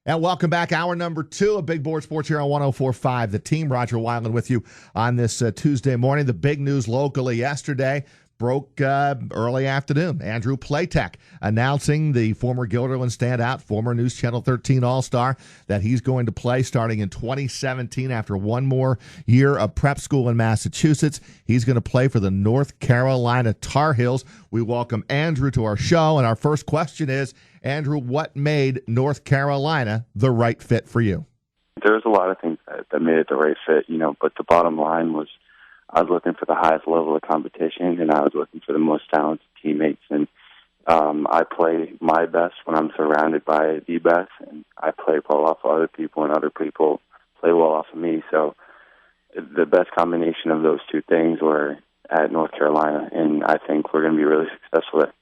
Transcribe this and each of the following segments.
And welcome back. Hour number 2 of Big Board Sports here on 104.5. The Team, Rodger Weiland with you on this Tuesday morning. The big news locally yesterday broke early afternoon. Andrew Platek announcing, the former Guilderland standout, former News Channel 13 All-Star, that he's going to play starting in 2017 after one more year of prep school in Massachusetts. He's going to play for the North Carolina Tar Heels. We welcome Andrew to our show, and our first question is, Andrew, what made North Carolina the right fit for you? There's a lot of things that made it the right fit, but the bottom line was I was looking for the highest level of competition, and I was looking for the most talented teammates. And I play my best when I'm surrounded by the best, and I play well off of other people, and other people play well off of me. So the best combination of those two things were at North Carolina, and I think we're going to be really successful there.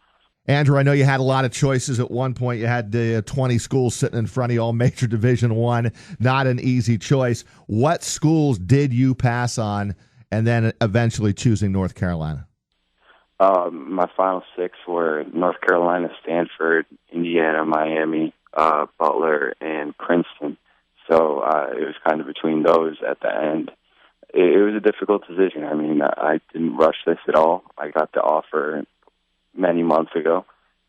Andrew, I know you had a lot of choices at one point. You had 20 schools sitting in front of you, all major Division I. Not an easy choice. What schools did you pass on and then eventually choosing North Carolina? My final 6 were North Carolina, Stanford, Indiana, Miami, Butler, and Princeton. So it was kind of between those at the end. It was a difficult decision. I mean, I didn't rush this at all. I got the offer many months ago,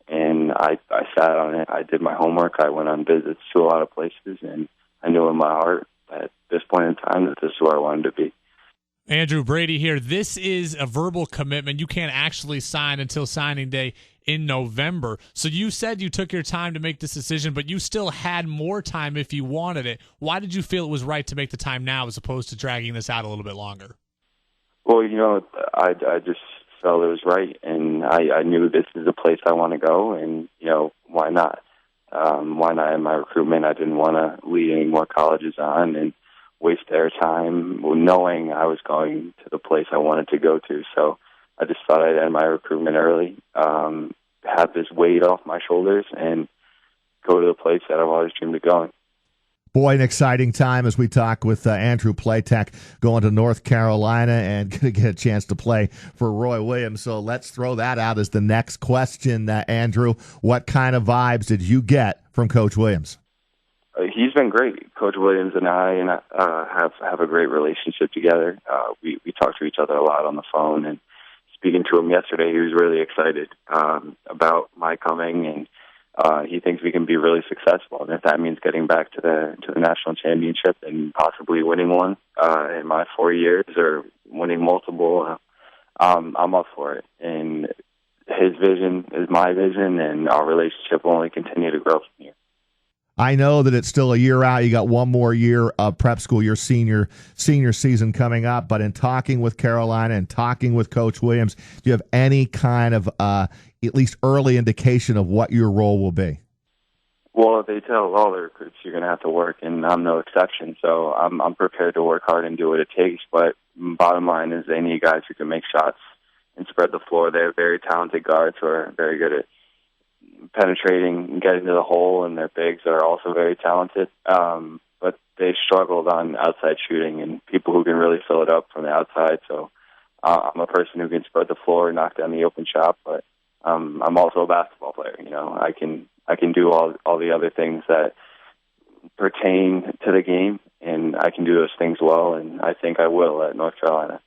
and I sat on it. I did my homework. I went on visits to a lot of places, and I knew in my heart at this point in time that this is where I wanted to be. Andrew, Brady here. This is a verbal commitment. You can't actually sign until signing day in November. So you said you took your time to make this decision, but you still had more time if you wanted it. Why did you feel it was right to make the time now as opposed to dragging this out a little bit longer? Well, I just felt it was right, and I knew this is the place I want to go, and, why not? Why not in my recruitment? I didn't want to lead any more colleges on and waste their time knowing I was going to the place I wanted to go to. So I just thought I'd end my recruitment early, have this weight off my shoulders, and go to the place that I've always dreamed of going. Boy, an exciting time as we talk with Andrew Platek going to North Carolina and going to get a chance to play for Roy Williams. So let's throw that out as the next question, Andrew. What kind of vibes did you get from Coach Williams? He's been great. Coach Williams and I have a great relationship together. We talk to each other a lot on the phone, and speaking to him yesterday, he was really excited about my coming, and he thinks we can be really successful. And if that means getting back to the national championship and possibly winning one in my 4 years or winning multiple, I'm up for it. And his vision is my vision, and our relationship will only continue to grow from here. I know that it's still a year out. You got one more year of prep school, your senior season coming up. But in talking with Carolina and talking with Coach Williams, do you have any kind of at least early indication of what your role will be? Well, they tell all the recruits you're going to have to work, and I'm no exception. So I'm prepared to work hard and do what it takes. But bottom line is they need guys who can make shots and spread the floor. They have very talented guards who are very good at penetrating and getting to the hole, and their bigs are also very talented. But they struggled on outside shooting and people who can really fill it up from the outside. So I'm a person who can spread the floor and knock down the open shot, but I'm also a basketball player. I can do all the other things that pertain to the game, and I can do those things well, and I think I will at North Carolina.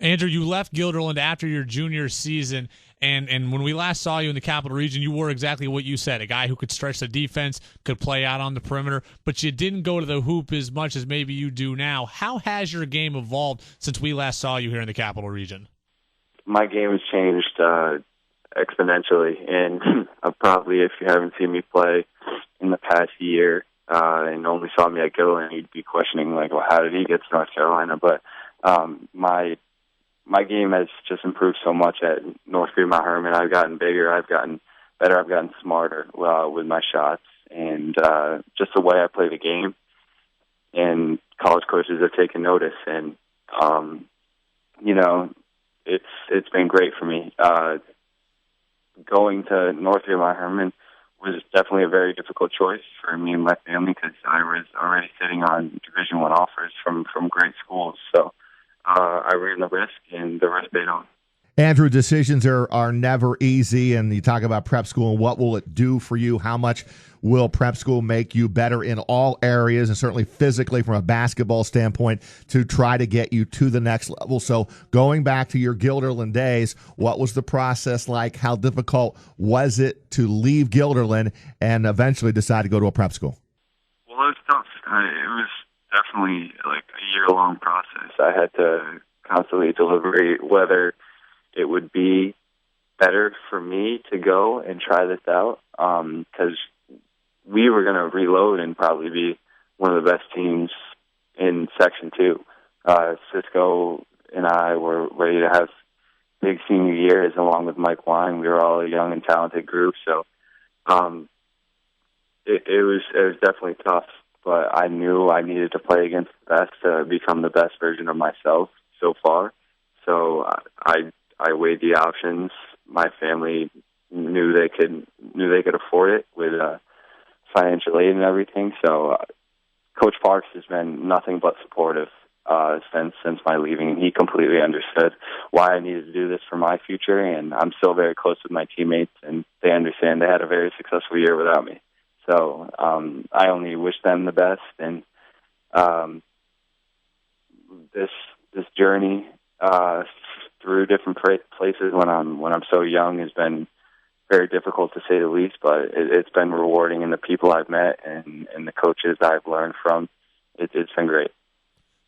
Andrew, you left Guilderland after your junior season, and when we last saw you in the Capital Region, you were exactly what you said, a guy who could stretch the defense, could play out on the perimeter, but you didn't go to the hoop as much as maybe you do now. How has your game evolved since we last saw you here in the Capital Region? My game has changed exponentially, and probably if you haven't seen me play in the past year and only saw me at Guilderland, you'd be questioning, like, well, how did he get to North Carolina? But my game has just improved so much at North Fremont Herman. I've gotten bigger, I've gotten better, I've gotten smarter with my shots, and just the way I play the game. And college coaches have taken notice, and it's been great for me. Going to North Fremont Herman was definitely a very difficult choice for me and my family because I was already sitting on Division I offers from great schools. So I ran the risk, and the risk paid on. Andrew, decisions are never easy, and you talk about prep school and what will it do for you. How much will prep school make you better in all areas, and certainly physically from a basketball standpoint, to try to get you to the next level? So going back to your Guilderland days, what was the process like? How difficult was it to leave Guilderland and eventually decide to go to a prep school? Well, it was tough. It was definitely like a year-long process. I had to constantly deliberate whether it would be better for me to go and try this out, because we were going to reload and probably be one of the best teams in Section 2. Cisco and I were ready to have big senior years along with Mike Wine. We were all a young and talented group, so it was definitely tough, but I knew I needed to play against the best to become the best version of myself so far. So I weighed the options. My family knew they could afford it with financial aid and everything. So Coach Parks has been nothing but supportive since my leaving. He completely understood why I needed to do this for my future, and I'm still very close with my teammates, and they understand they had a very successful year without me. So I only wish them the best, and this journey through different places when I'm so young has been very difficult, to say the least, but it's been rewarding, and the people I've met and the coaches I've learned from, it's been great.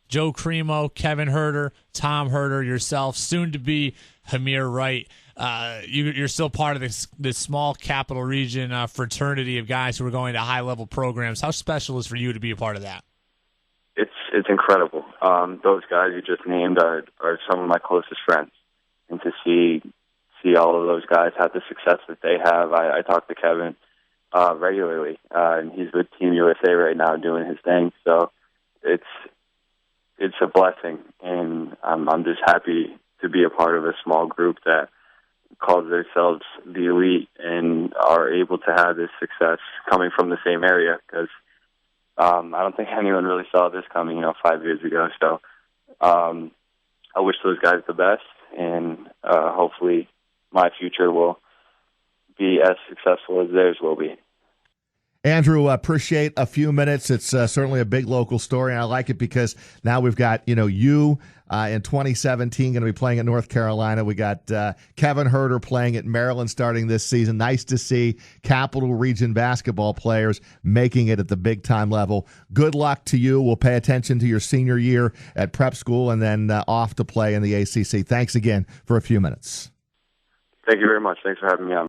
Joe Cremo, Kevin Herter, Tom Herter, yourself, soon to be Hamir Wright. You're still part of this small capital region fraternity of guys who are going to high-level programs. How special is it for you to be a part of that? It's incredible. Those guys you just named are some of my closest friends, and to see all of those guys have the success that they have. I talk to Kevin regularly, and he's with Team USA right now doing his thing. So it's a blessing, and I'm just happy to be a part of a small group that calls themselves the elite and are able to have this success coming from the same area, because I don't think anyone really saw this coming, 5 years ago. So I wish those guys the best, and hopefully my future will be as successful as theirs will be. Andrew, appreciate a few minutes. It's certainly a big local story, and I like it because now we've got, you in 2017 going to be playing at North Carolina. We got Kevin Herter playing at Maryland starting this season. Nice to see Capital Region basketball players making it at the big-time level. Good luck to you. We'll pay attention to your senior year at prep school and then off to play in the ACC. Thanks again for a few minutes. Thank you very much. Thanks for having me on.